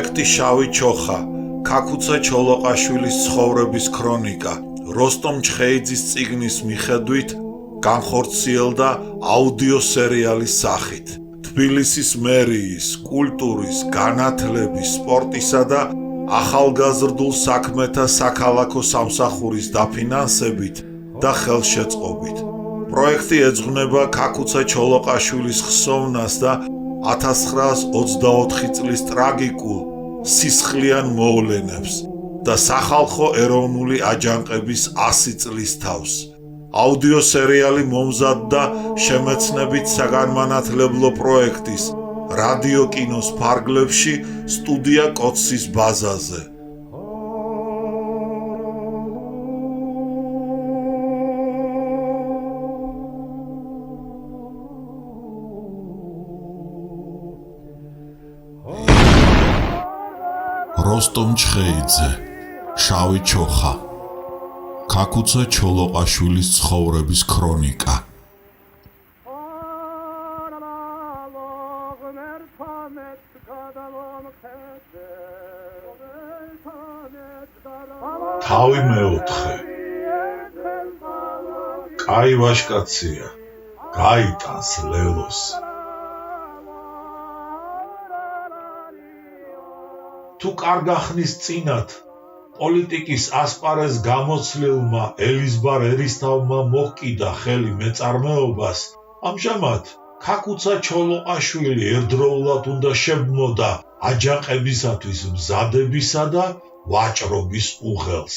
პროექტი შავი ჩოხა, ქაქუცა ჩოლოყაშვილის ცხოვრების ქრონიკა, როსტომ ჩხეიძის წიგნის მიხედვით განხორციელდა აუდიო სერიალის სახით. თბილისის მერიის, კულტურის, განათლების, სპორტისა და ახალგაზრდულ საქმეთა საქალაქო სამსახურის დაფინანსებით და ხელშეწყობით. პროექტი ეძღვნება ქაქუცა ჩოლოყაშვილის ხსოვნას და 1924 წლის ტრაგიკულ სისხლიან მოვლენებს და სახალხო ეროვნული აჯანყების 100 წლის თავს. აუდიო სერიალი მომზადდა შემეცნებით საგანმანათლებლო პროექტის რადიო კინოს ფარგლებში სტუდია კოცის ბაზაზე. როსტომ ჩხეიძე, შავი ჩოხა, ქაქუცა ჩოლოყაშვილის ცხოვრების ქრონიკა. თავი მეოთხე. კაი ვაჟკაცია, გაიტანს ლელოს. თუ კარგახნის წინათ პოლიტიკის ასპარეზ გამოცლილმა ელიზბარ ერისთავმა მოჰკიდა ხელი მეწარმეობას, ამჟამად ქაქუცა ჩოლოყაშვილი ერთდროულად უნდა შებმოდა აჯანყებისათვის მზადებისა და ვაჭრობის უღელს.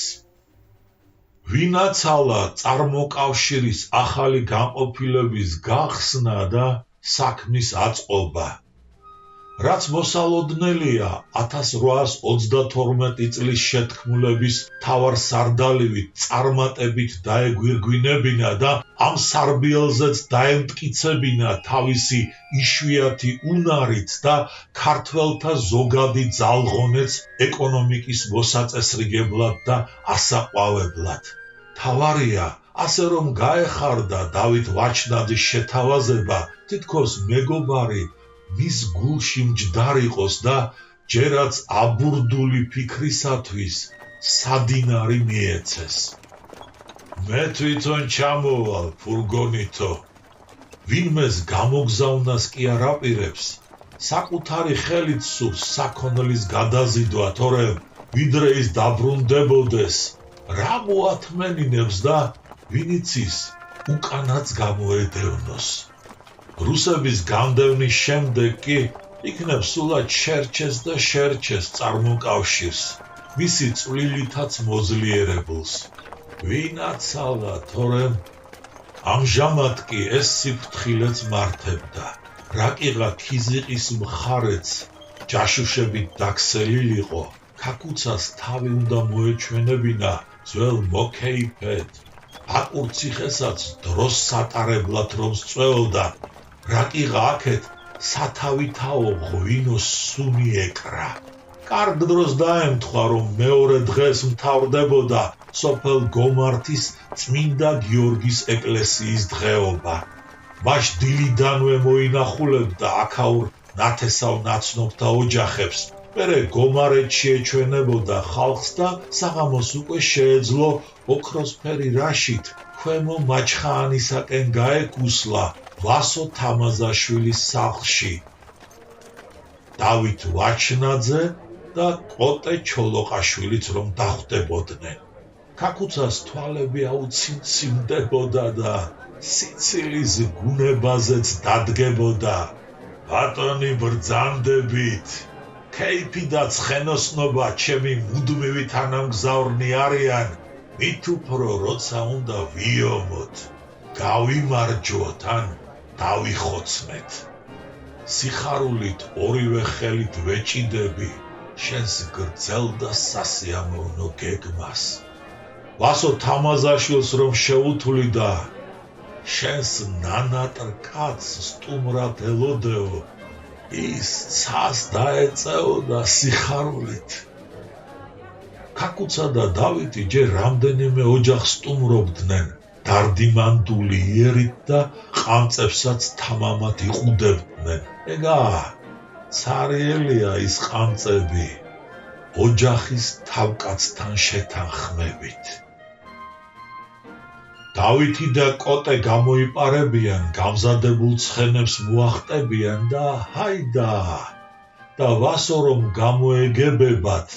ვინაცალა წარმოკავშირის ახალი განყოფილების გახსნა და საქმის აწყობა. რაც მოსალოდნელია 1832 წლის შეთქმულების მთავარსარდალივით წარმატებით დაეგვირგვინებინა და ამ სარბიელზეც დაემტკიცებინა თავისი იშვიათი უნარით და ქართველთა ზოგადი ძალღონეც ეკონომიკის მოსაწესრიგებლად და ასაყვავებლად. თავარია, ასე რომ გაეხარდა დავით ვაჩნაძის შეთავაზება, თითქოს მეგობარი მის გულში მჯდარიყოს და ჯერაც აბურდული ფიქრისათვის სადინარი მიეცეს. მე თვითონ ჩამოვალ ფურგონითო. ვინმეს გამოგზავნას კი არ აპირებს, საკუთარი ხელით სურს საქონლის გადაზიდვა, თორემ ვიდრე ის დაბრუნდებოდეს, რა მოათმენინებს და ვინიცის უკანაც გამოედევნოს. რუსების განდევნის შემდეგ კი იქნებ სულად შერჩეს და შერჩეს წარმოკავშირს, მისი წვლილითაც მოძლიერებულს. ვინაცალა, თორემ ამჟამად კი ეს სიფრთხილეც მართებდა. რაკიღა ქიზიყის მხარეც ჯაშუშებით დაქსელილიყო, ქაქუცას თავი უნდა მოეჩვენებინა ძველ მოკეიფედ. აკურციხესაც დროს სატარებლად რომ სწველდა, რაკიღა აქეთ სათავითაო ღვინოს სუნი ეკრა. კარგ დროს დაემთხვა, რომ მეორე დღეს მთავრდებოდა სოფელ გომართის წმინდა გიორგის ეკლესიის დღეობა. მაშ დილიდანვე მოინახულებდა აქაურ ნათესავ ნაცნობთა ოჯახებს, მერე გომარეთში ეჩვენებოდა ხალხს და საღამოს უკვე შეეძლო ოქროსფერი რაშით ქვემო მაჩხაანისაკენ გაეკუსლა ვასო თამაზაშვილის სახლში. დავით ვაჩნაძე და კოტე ჩოლოყაშვილიც რომ დახვდებოდნენ. ქაქუცას თვალები აუციმციმდებოდა და სიცილის გუნებაზეც დადგებოდა. ბატონი ბრძანდებით, ქეიფი და ცხენოსნობა ჩემი მუდმივი თანამგზავრნი არიან, მით უფრო როცა უნდა ვიომოთ, გავიმარჯვოთ ან დავიხოცმეთ. სიხარულით ორივე ხელით ვეჭიდები შენს გრძელ და სასიამოვნო გეგმას. ვასო თამაზაშვილს რომ შეუთვლი და შენს ნანატრ კაცს სტუმრად ელოდეო, ის ცას დაეწეოდა სიხარულით. ქაქუცა და დავითი ჯერ რამდენიმე ოჯახს სტუმრობდნენ, დარდიმანდული იერით და ყამწებსაც თამამად იყუდებდნენ. ეგა ცარიელია ის ყამწები, ოჯახის თავკაცთან შეთანხმებით. დავითი და კოტე გამოიპარებიან, გამზადებულ ცხენებს მოახტებიან და ჰაიდა და ვასო რომ გამოეგებებათ,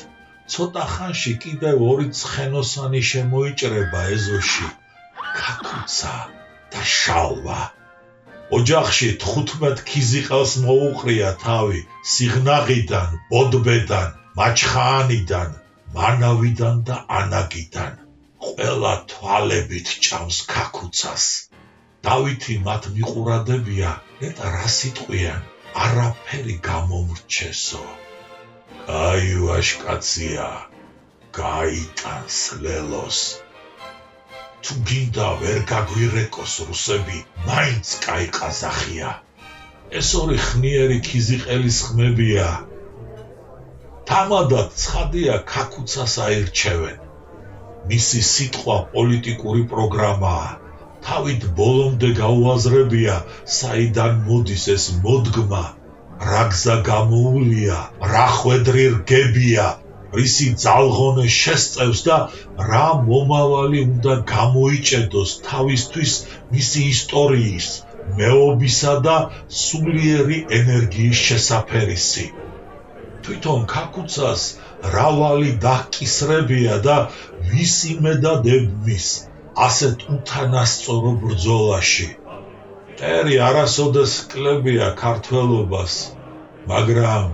ცოტა ხანში კიდევ 2 ცხენოსანი შემოიჭრება ეზოში, ქაქუცა და შალვა. ოჯახში 15 ქიზიყელს მოუყრია თავი, სიღნაღიდან, ბოდბედან, მაჩხაანიდან, მანავიდან და ანაგიდან. ყველა თვალებით ჭამს ქაქუცას. დავითი მათ მიყურადებია, და რა სიტყვიან, არაფერი გამომრჩესო. აი ვაშკაცია, გაიტანს ლელოს. თუ გინდა ვერ გაგვირეკოს რუსები, მაინც კაი ყაზახია. ეს 2 ხნიერი ქიზიყელის ხმებია. თამადად ცხადია ქაქუცას აირჩევენ. მისი სიტყვა პოლიტიკური პროგრამაა. თავით ბოლომდე გაუაზრებია, საიდან მოდის ეს მოდგმა, რა გზა გამოუვლია, რა ხვედრი რგებია, რისი ძალღონე შესწევს და რა მომავალი უნდა გამოიჭედოს თავისთვის მისი ისტორიის, მეობისა და სულიერი ენერგიის შესაფერისი. თვითონ ქაქუცას რავალი დაჰკისრებია და ვის იმედად ებმის ასეთ უთანასწორო ბრძოლაში. მტერი არასოდეს კლებია ქართველობას, მაგრამ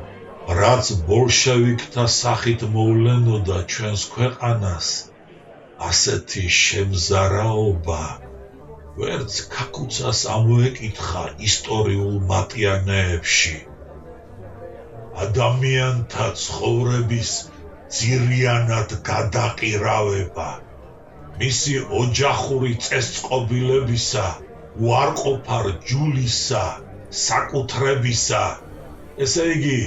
რაც ბოლშევიკთა სახით მოვლენოდა ჩვენს ქვეყანას, ასეთი შემზარაობა ვერც ქაქუცას ამოეკითხა ისტორიულ მატიანეებში. ადამიანთა ცხოვრების ძირიანად გადაყირავება, მისი ოჯახური წესწყობილებისა, უარყოფარ ჯულისა, საკუთრებისა, ესე იგი,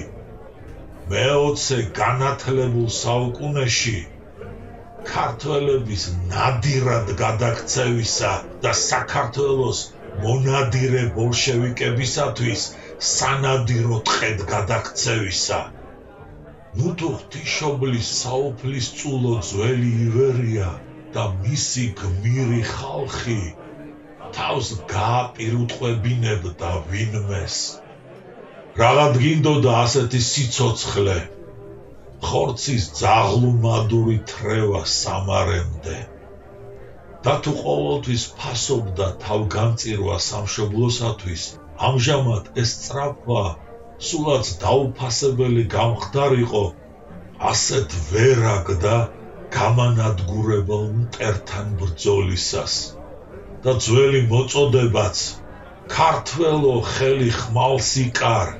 მე-20 განათლებულ საუკუნეში ქართველების ნადირად გადაქცევისა და საქართველოს მონადირე ბოლშევიკებისათვის სანადირო ტყედ გადაქცევისა. ნუ თუ ღვთისმშობლის საუფლისწულო ძველი ივერია და მისი გმირი ხალხი თავს გააპირუტყვებინებდა ვინმეს. რაღაც გინდოდა ასეთი სიცოცხლე, ხორცის ძაღლუმადური თრევა სამარემდე. და თუ ყოველთვის ფასობდა თავგანწირვა სამშობლოსათვის, ამჟამად ეს სწრაფვა სულაც დაუფასებელი გამხდარიყო ასეთ ვერ აგდა გამანადგურებელ მტერთან ბრძოლისას. და ძველი მოწოდებაც ქართველო ხელი ხმალს იკარ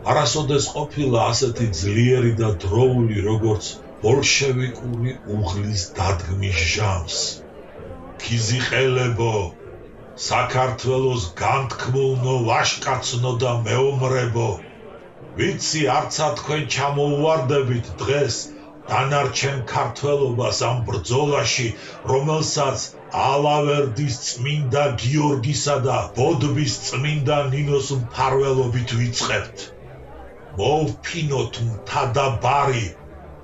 არასოდეს ყოფილა ასეთი ძლიერი და დროული როგორც ბოლშევიკური უღლის დადგმის ჟამს. ქიზიყელებო, საქართველოს განთქმულნო ვაშკაცნო და მეომრებო, ვიცი არცა თქვენ ჩამოუვარდებით დღეს დანარჩენ ქართველობას ამ ბრძოლაში, რომელსაც ალავერდის წმინდა გიორგისა და ბოდბის წმინდა ნინოს მფარველობით ვიწყებთ. მოვფინოთ მთა და ბარი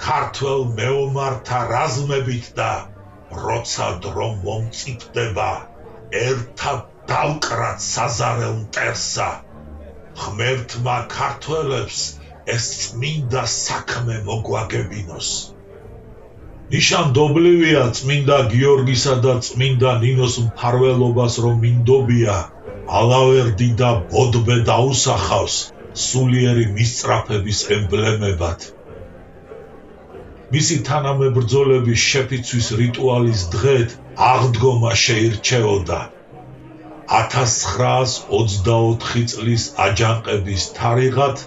ქართველ მეომართა რაზმებით და როცა დრო მომწიფდება, ერთად დავკრათ საზარელ მტერსა. ღმერთმა ქართველებს ეს წმინდა საქმე მოგვაგებინოს. ნიშანდობლივია წმინდა გიორგისა და წმინდა ნინოს მფარველობას რომ მინდობია ალავერდი და ბოდბე დაუსახავს სულიერი მისწრაფების ემბლემებად. მისი თანამებრძოლების შეფიცვის რიტუალის დღედ აღდგომა შეირჩეოდა. 1924 წლის აჯანყების თარიღად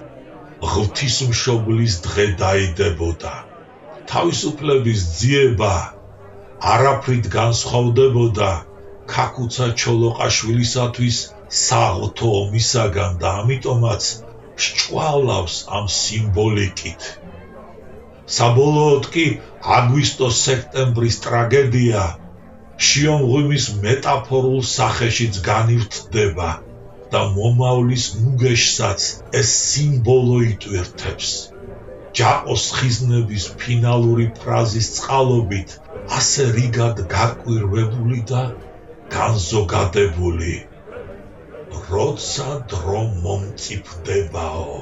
ღვთისმშობლის დღე დაიდებოდა. თავისუფლების ძიება არაფრით განსხვავდებოდა ქაქუცა ჩოლოყაშვილისათვის საღვთო ომისაგან და ამიტომაც სჭვალავს ამ სიმბოლიკით. საბოლოოდ კი აგვისტო-სექტემბრის ტრაგედია შიომღვიმის მეტაფორულ სახეშიც განივთდება და მომავლის ნუგეშსაც ეს სიმბოლო იტვირთებს. ჯაყოს ხიზნების ფინალური ფრაზის წყალობით ასე რიგად გაკვირვებული და განზოგადებული. როცა დრო მომწიფდებაო.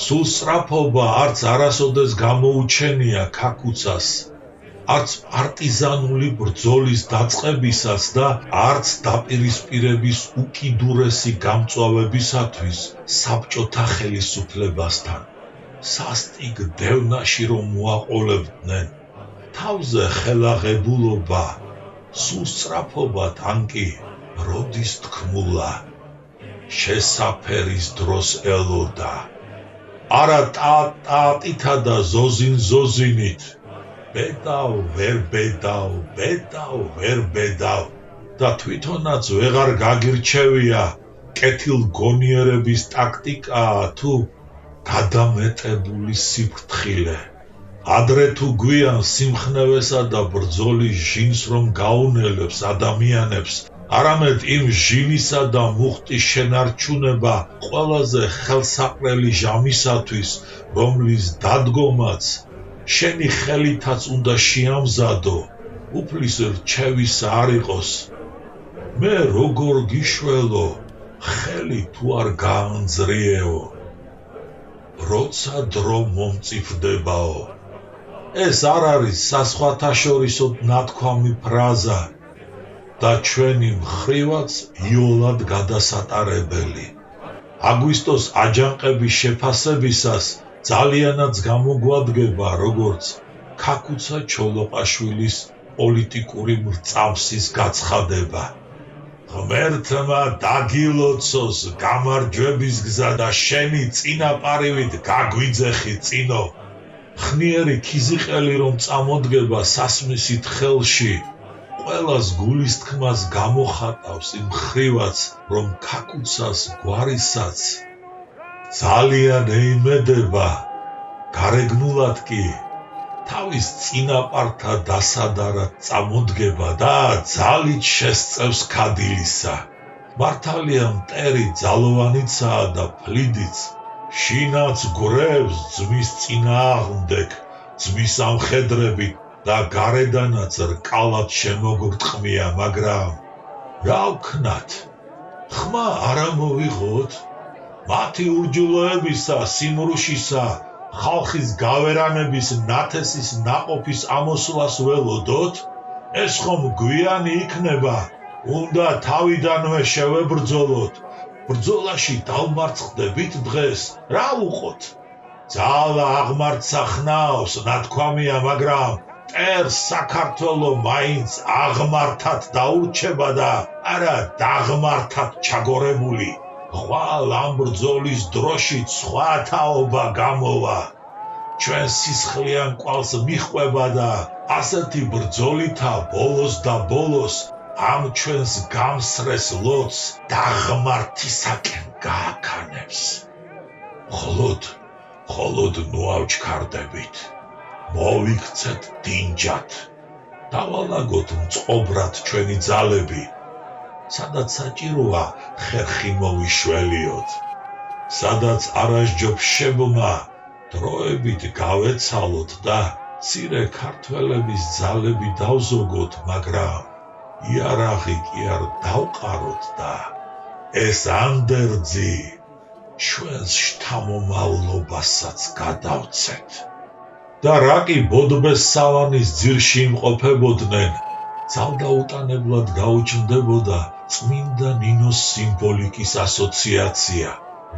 სულ სწრაფობა არც არასოდეს გამოუჩენია ქაქუცას, არც პარტიზანული ბრძოლის დაწყებისას და არც დაპირისპირების უკიდურესი გამწვავებისათვის საბჭოთა ხელისუფლებასთან. სასტიკ დევნაში რომ მოაყოლებდნენ, თავზე ხელაღებულობა, სულ სწრაფობად ანკი როდის თქმულა, შესაფერის დროს ელოდა. არა ტატითა და ზოზინით, ბედავ, ვერ ბედავ, ბედავ, ვერ ბედავ და თვითონაც ვეღარ გაგირჩევია კეთილგონიერების ტაქტიკაა თუ გადამეტებული სიფრთხილე. ადრე თუ გვიან სიმხნევესა და ბრძოლის ჟინს რომ გაუნელებს ადამიანებს, არამედ იმ ჟინისა და მუხტის შენარჩუნება ყველაზე ხელსაყრელი ჟამისათვის, რომლის დადგომაც შენი ხელითაც უნდა შეამზადო, უფლის რჩევისა არ იყოს. მე როგორ გიშველო, ხელი თუ არ გაანძრიეო. როცა დრო მომწიფდებაო. ეს არ არის საზღვათაშორისო ნათქვამი ფრაზა და ჩვენი მხრივაც იოლად გადასატარებელი. აგვისტოს აჯანყების შეფასებისას ძალიანაც გამოგვადგება როგორც ქაქუცა ჩოლოყაშვილის პოლიტიკური მრწამსის გაცხადება. ღმერთმა დაგილოცოს გამარჯვების გზა და შენი წინაპარივით გაგვიძეხი წინო. ხნიერი ქიზიყელი რომ წამოდგება სასმისით ხელში, ყველას გულის თქმას გამოხატავს იმ ხრივაც, რომ ქაქუცას გვარისაც ძალიან ეიმედება, გარეგნულად კი თავის წინაპართა დასადარად წამოდგება და ძალით შესწევს ქადილისა. მართალია მტერი ძალოვანიცაა და ფლიდიც, შინაც გრევს ძმის წინააღმდეგ, ძმის ამხედრებით და გარედანაც რკალად შემოგრტყმია, მაგრამ რა ვქნათ? ხმა არა მოვიღოთ? მათი ურჯულოებისა, სიმრუშისა, ხალხის გავერანების ნათესის ნაყოფის ამოსვლას ველოდოთ? ეს ხომ გვიანი იქნება, უნდა თავიდანვე შევებრძოლოთ. ბრძოლაში დავმარცხდებით დღეს, რა ვუყოთ? ძალა აღმარცხა ხნავს, ნათქვამია, მაგრამ მტერს საქართველო მაინც აღმართად დაურჩება და არა დაღმართად ჩაგორებული. ხვალ ამ ბრძოლის დროშიც სხვა თაობა გამოვა. ჩვენ სისხლიან კვალს მიჰყვება და ასეთი ბრძოლითა ბოლოს და ბოლოს ამ ჩვენს გამსრეს ლოცს დაღმართისაკენ გააქანებს. ხოლოდ ნუ ავჩქარდებით. მოვიქცეთ დინჯად. დავალაგოთ მწყობრად ჩვენი ძალები. სადაც საჭიროა ხერხი მოვიშველიოთ. სადაც არასჯობს შებმა, დროებით გავეცალოთ და მცირე ქართველების ძალები დავზოგოთ, მაგრამ იარაღი კი არ დავყაროთ და ეს ანდერძი ჩვენს შთამომავლობასაც გადავცეთ. და რა კი ბოდბეს სავანის ძირში იმყოფებოდნენ, ძალდაუტანებლად გაუჩნდებოდა წმინდა ნინოს სიმბოლიკის ასოციაცია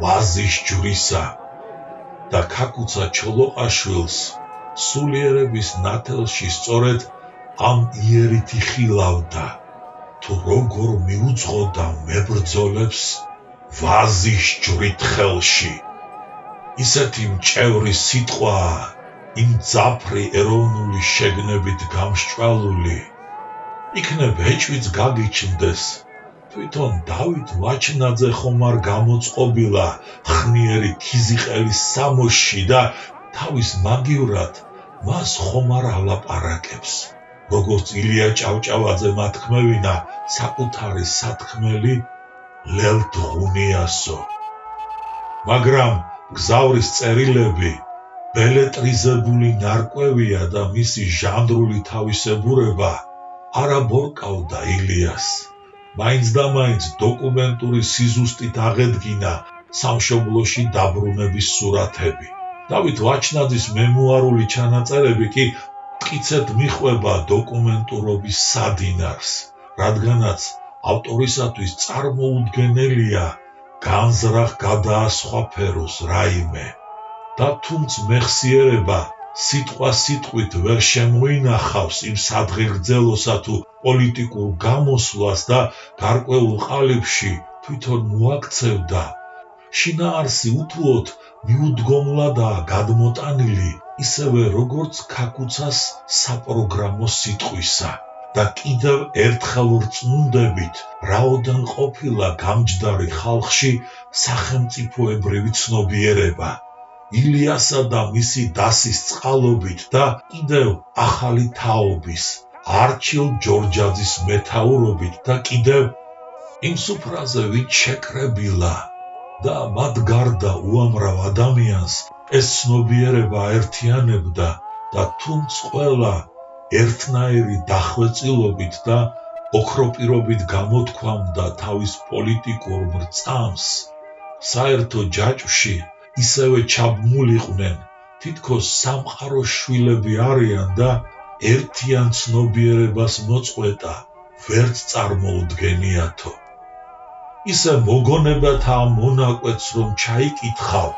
ვაზის ჯვრისა და ქაქუცა ჩოლოყაშვილს სულიერების ნათელში სწორედ ამ იერით იხილავდა, თუ როგორ მიუძღოდა მებრძოლებს ვაზის ჯვრით ხელში. ისეთი მჭევრი სიტყვაა იმ ძაფრი ეროვნული შეგნებით გამსჭვალული. იქნებ ეჭვიც გაგიჩნდეს, თვითონ დავით ვაჩნაძე ხომ არ გამოწყობილა ხნიერი ქიზიყელის სამოსში და თავის მაგივრად მას ხომ არ ალაპარაკებს, როგორც ილია ჭავჭავაძე მათქმევინა საკუთარი სათქმელი ლელდღუნიასო. მაგრამ მგზავრის წერილები ბელეტრიზებული ნარკვევია და მისი ჟანრული თავისებურება არ აბორკავდა ილიას. მაინც და მაინც დოკუმენტური სიზუსტით აღედგინა სამშობლოში დაბრუნების სურათები. დავით ვაჩნაძის მემუარული ჩანაწერები კი მტკიცედ მიჰყვება დოკუმენტურობის სადინარს, რადგანაც ავტორისათვის წარმოუდგენელია განზრახ გადაასხვაფეროს რაიმე და თუმც მეხსიერება სიტყვით ვერ შემოინახავს იმ სადღეგრძელოსა თუ პოლიტიკურ გამოსვლას და გარკვეულ ყალიბში თვითონ მოაქცევდა, შინაარსი უთუოდ მიუდგომლადაა გადმოტანილი ისევე როგორც ქაქუცას საპროგრამო სიტყვისა და კიდევ ერთხელ ვრწმუნდებით, რაოდენ ყოფილა გამჯდარი ხალხში სახელმწიფოებრივი ცნობიერება, ილიასა და მისი დასის წყალობით და კიდევ ახალი თაობის, არჩილ ჯორჯაძის მეთაურობით და კიდევ იმ სუფრაზე ვინც შეკრებილა და მათ გარდა უამრავ ადამიანს ეს ცნობიერება აერთიანებდა და თუმც ყველა ერთნაირი დახვეწილობით და ოქროპირობით გამოთქვამდა თავის პოლიტიკურ მრწამს, საერთო ჯაჭვში ისევე ჩაბმულიყვნენ, თითქოს სამყაროს შვილები არიან და ერთიან ცნობიერებას მოწყვეტა ვერც წარმოუდგენიათო. ისე მოგონებათაა მონაკვეთს რომ ჩაიკითხავ,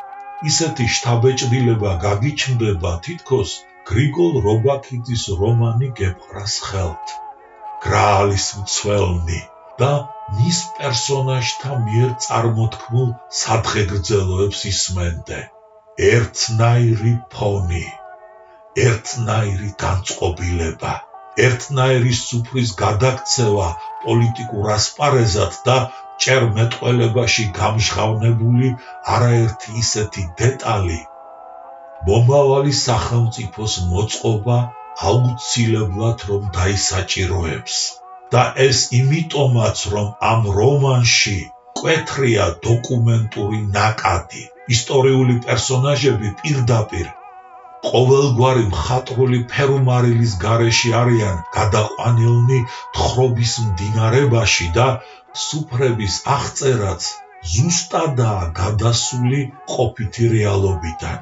ისეთი შთაბეჭდილება გაგიჩნდება თითქოს გრიგოლ რობაქიძის რომანი გეპყრას ხელთ, გრაალის მცველნი და მის პერსონაჟთა მიერ წარმოთქმულ სადღეგრძელოებს ისმენდე. ერთნაირი ფონი, ერთნაირი განწყობილება, ერთნაირი სუფრის გადაქცევა პოლიტიკურ ასპარეზად და ჭერმეტყველებაში გამჟღავნებული არაერთი ისეთი დეტალი, მომავალი სახელმწიფოს მოწყობა აუცილებლად რომ დაისაჭიროებს. და ეს იმიტომაც, რომ ამ რომანში მკვეთრია დოკუმენტური ნაკადი, ისტორიული პერსონაჟები პირდაპირ ყოველგვარი მხატვრული ფერუმარილის გარეშე არიან გადაყვანილნი თხრობის მდინარებაში და სუფრების აღწერაც ზუსტადაა გადასული ყოფითი რეალობიდან.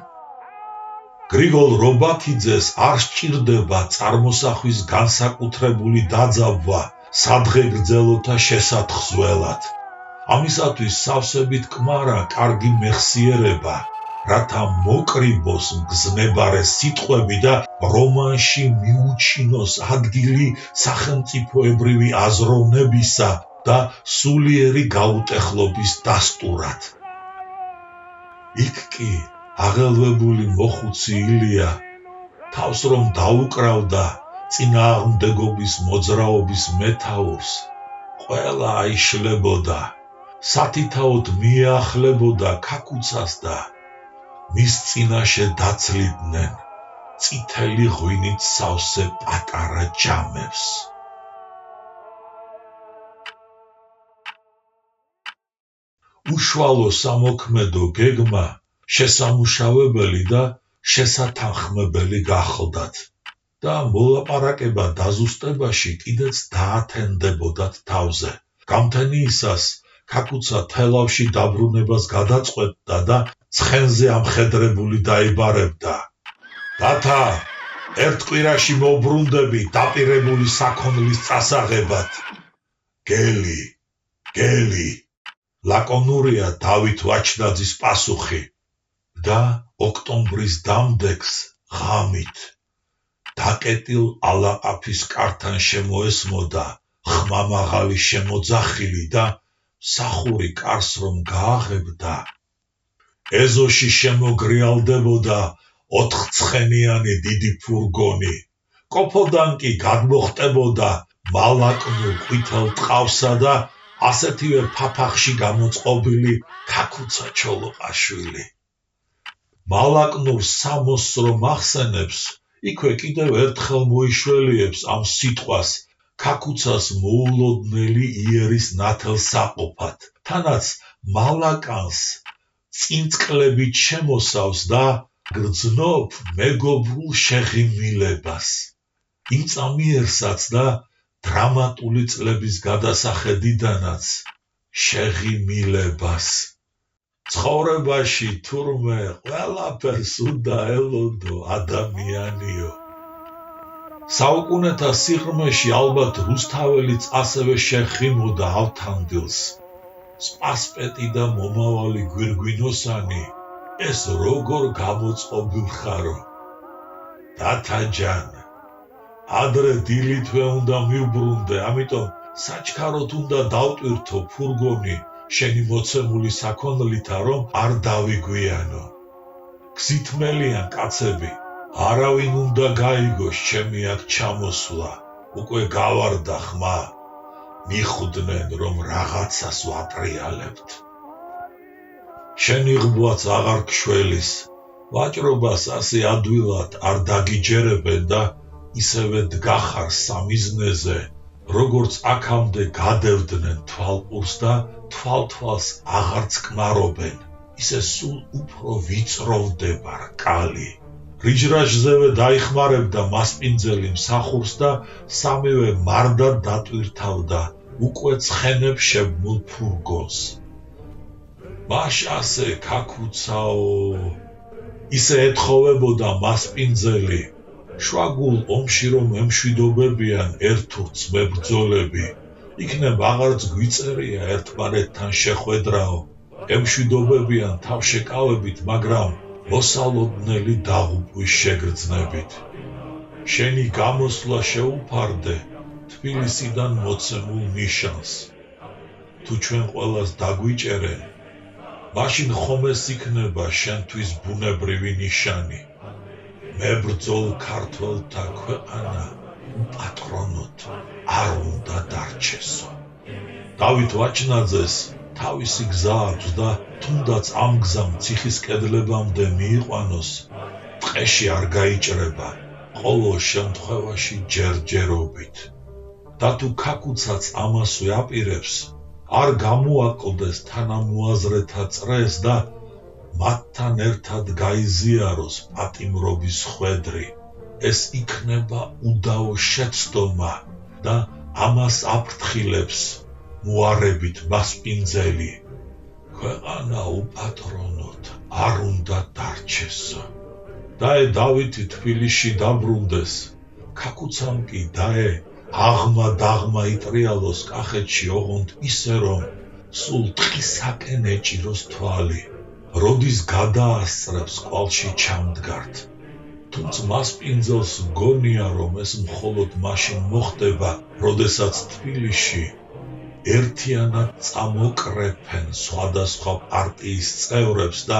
გრიგოლ რობაქიძეს არ სჭირდება წარმოსახვის განსაკუთრებული დაძაბვა სადღეგრძელოთა შესათხზველად. ამისათვის სავსებით კმარა კარგი მეხსიერება, რათა მოკრიბოს მგზნებარე სიტყვები და რომანში მიუჩინოს ადგილი სახელმწიფოებრივი აზროვნებისა და სულიერი გაუტეხლობის დასტურად. იქ კი აღელვებული მოხუცი ილია თავს რომ დაუკრავდა წინააღმდეგობის მოძრაობის მეთაურს, ყველა აიშლებოდა, სათითაოდ მიეახლებოდა ქაქუცას და მის წინაშე დაცლიდნენ წითელი ღვინით სავსე პატარა ჯამებს. უშუალო სამოქმედო გეგმა შესამუშავებელი და შესათანხმებელი გახლდათ და მოლაპარაკება დაზუსტებაში კიდეც დაათენდებოდათ თავზე. გამთენიისას ქაქუცა თელავში დაბრუნებას გადაწყვეტდა და ცხენზე ამხედრებული დაიბარებდა. დათა, ერთ კვირაში მოვბრუნდები დაპირებული საქონლის წასაღებად. გელი, ლაკონურია დავით ვაჩნაძის პასუხი და ოქტომბრის დამდეგს ღამით დაკეტილ ალაყაფის კართან შემოესმოდა ხმამაღალი შემოძახილი და მსახური კარს რომ გააღებდა, ეზოში შემოგრიალდებოდა 4-ცხენიანი დიდი ფურგონი, კოფოდან კი გადმოხტებოდა მალაკნურ ყვითელ ტყავსა და ასეთივე ფაფახში გამოწყობილი ქაქუცა ჩოლოყაშვილი. მალაკნურ სამოსს რომ ახსენებს, იქვე კიდევ ერთხელ მოიშველიებს ამ სიტყვას ქაკუცას მოულოდნელი იერის ნათელსაყოფად, თანაც მალაკანს წინწყლებით შემოსავს და გრძნობ მეგობრულ შეღიმილებას. იმ წამიერსაც და დრამატული წლების გადასახედიდანაც შეღიმილებას. ცხოვრებაში თურმე ყველაფერს უნდა ელოდო ადამიანიო. საუკუნეთა სიღრმეში ალბათ რუსთაველიც ასევე შეღიმოდა ავთანდილს. სპასპეტი და მომავალი გვირგვინოსანი ეს როგორ გამოწყობილხარო. დათაჯან, ადრე დილითვე უნდა მივბრუნდე, ამიტომ საჩქაროდ უნდა დავტვირთო ფურგონი შენი მოცემული საქონლითა, რომ არ დავიგვიანო. გზითმელიან კაცები, არავინ უნდა გაიგოს ჩემი აქ ჩამოსვლა, უკვე გავარდა ხმა, მიხვდნენ რომ რაღაცას ვატრიალებთ. შენი ღბვაც აღარ გშველის, ვაჭრობას ასე ადვილად არ დაგიჯერებენ და ისევე დგახარ სამიზნეზე, როგორც აქამდე გადევდნენ თვალყურს და თვალთვალს აღარც კმარობენ, ისე სულ უფრო ვიწროვდება რკალი. რიჯრაჟზევე დაიხმარებდა მასპინძელი მსახურს და სამივე მარდად დატვირთავდა უკვე ცხენებს შებმულ ფურგონს. მაშ ასე ქაკუცაო, ისე ეთხოვებოდა მასპინძელი, შვაგულ ომში რომ ემშვიდობებიან ერთურთს მებრძოლები, იქნებ აღარც გვიწერია ერთმანეთთან შეხვედრაო, ემშვიდობებიან თავშეკავებით, მაგრამ მოსალოდნელი დაღუპვის შეგრძნებით. შენი გამოსვლა შეუფარდე თბილისიდან მოცემულ ნიშანს. თუ ჩვენ ყველას დაგვიჭერენ, მაშინ ხომეს იქნება შენთვის ბუნებრივი ნიშანი. მებრძოლ ქართველთა ქვეყანა უპატრონოთ არ უნდა დარჩესო. დავით ვაჩნაძეს თავისი გზა აქვს და თუნდაც ამ გზამ ციხის კედლებამდე მიიყვანოს, ტყეში არ გაიჭრება, ყოველ შემთხვევაში ჯერჯერობით. და თუ ქაკუცაც ამასვე აპირებს, არ გამოაკლდეს თანამოაზრეთა წრეს და მათთან ერთად გაიზიაროს პატიმრობის ხვედრი. ეს იქნება უდაო შეცდომა და ამას აფრთხილებს მოარებით მასპინძელი. ქვეყანა უპატრონოთ არ უნდა დარჩესო. დაე დავითი თბილისში დაბრუნდეს, ქაკუცამ კი დაე აღმა დაღმა იტრიალოს კახეთში, ოღონდ ისე რომ სულ ტყისაკენ ეჭიროს თვალი. როდის გადაასწრებს კვალში ჩამდგართ. თუმცა მასპინძელს გონია რომ ეს მხოლოდ მაშინ მოხდება, როდესაც თბილისში ერთიანად წამოკრეფენ სხვადასხვა პარტიის წევრებს და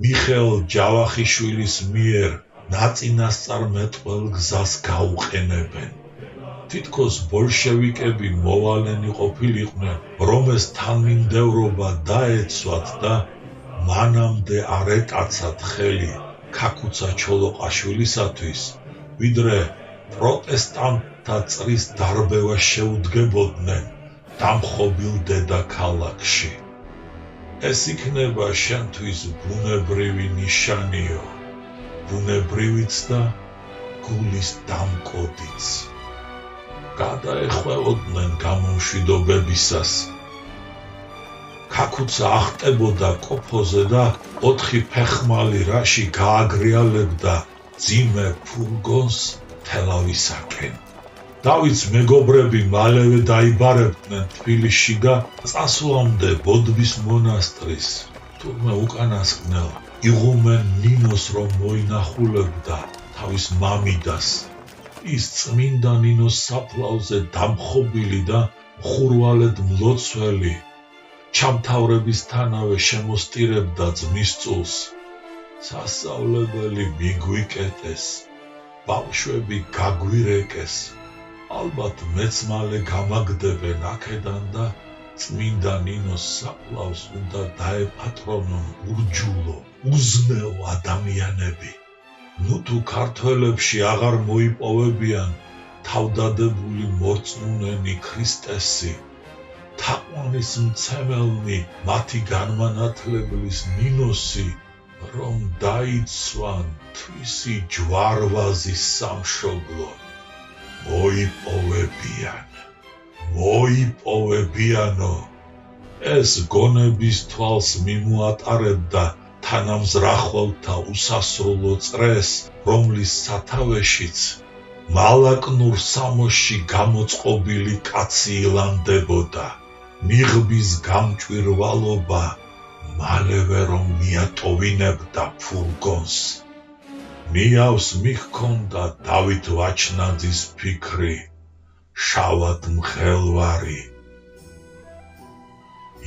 მიხეილ ჯავახიშვილის მიერ ნაწინასწარმეტყველ გზას გაუყენებენ. თითქოს ბოლშევიკები მოვალენი ყოფილიყვნენ, რომ ეს თანმიმდევრობა დაეცვათ და მანამდე არ ეკაცათ ხელი ქაკუცა ჩოლოყაშვილისათვის, ვიდრე პროტესტანტთა წრის დარბევას შეუდგებოდნენ დამხობილ დედაქალაქში. ეს იქნება შენთვის ბუნებრივი ნიშანიო, ბუნებრივიც და გულის დამკოდიც. გადაეხველოდნენ გამომშვიდობებისას. ქაკუცა ახტებოდა კოფოზე და 4 ფეხმალი რაში გააგრიალებდა ძიმე ფურგონს თელავისაკენ. დავითს მეგობრები მალევე დაიბარებდნენ თბილისში და წასვლამდე ბოდბის მონასტრის, თურმე უკანასკნელ იღუმენ ნინოს რომ მოინახულებდა თავის მამიდას. ის წმინდა ნინოს საფლავზე დამხობილი და ხურვალედ მლოცველი, ჩამთავრებისთანავე შემოსტირებდა ძმის წულს. სასწავლებელი მიგვიკეტეს, ბავშვები გაგვირეკეს, ალბათ მეც მალე გამაგდებენ აქედან და წმინდა ნინოს საფლავს უნდა დაეპატრონონ ურჯულო, უზნეო ადამიანები. ნუ თუ ქართველებში აღარ მოიპოვებიან თავდადებული მორწმუნენი ქრისტესი, თაყვანის მცემელნი, მათი განმანათლებლის ნინოსი, რომ დაიცვან თვისი ჯვარვაზის სამშობლო, მოიპოვებიანო. ეს გონების თვალს მიმოატარებდა თანამზრახველთა უსასრულო წრეს, რომლის სათავეშიც მალაკნურ სამოსში გამოწყობილი კაცი ილანდებოდა. ნიღბის გამჭვირვალობა მალევე რომ მიატოვინებდა ფურგონს. ნიავს მიჰქონდა დავით ვაჩნაძის ფიქრი, შავად მღელვარი.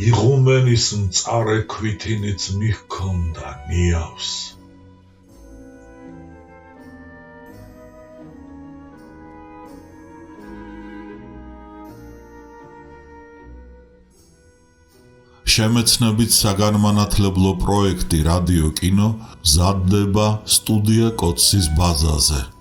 იღუმენის მწარე ქვითინიც მიჰქონდა ნიავს. შემეცნებით საგანმანათლებლო პროექტი რადიო კინო მზადდება სტუდია კოცის ბაზაზე.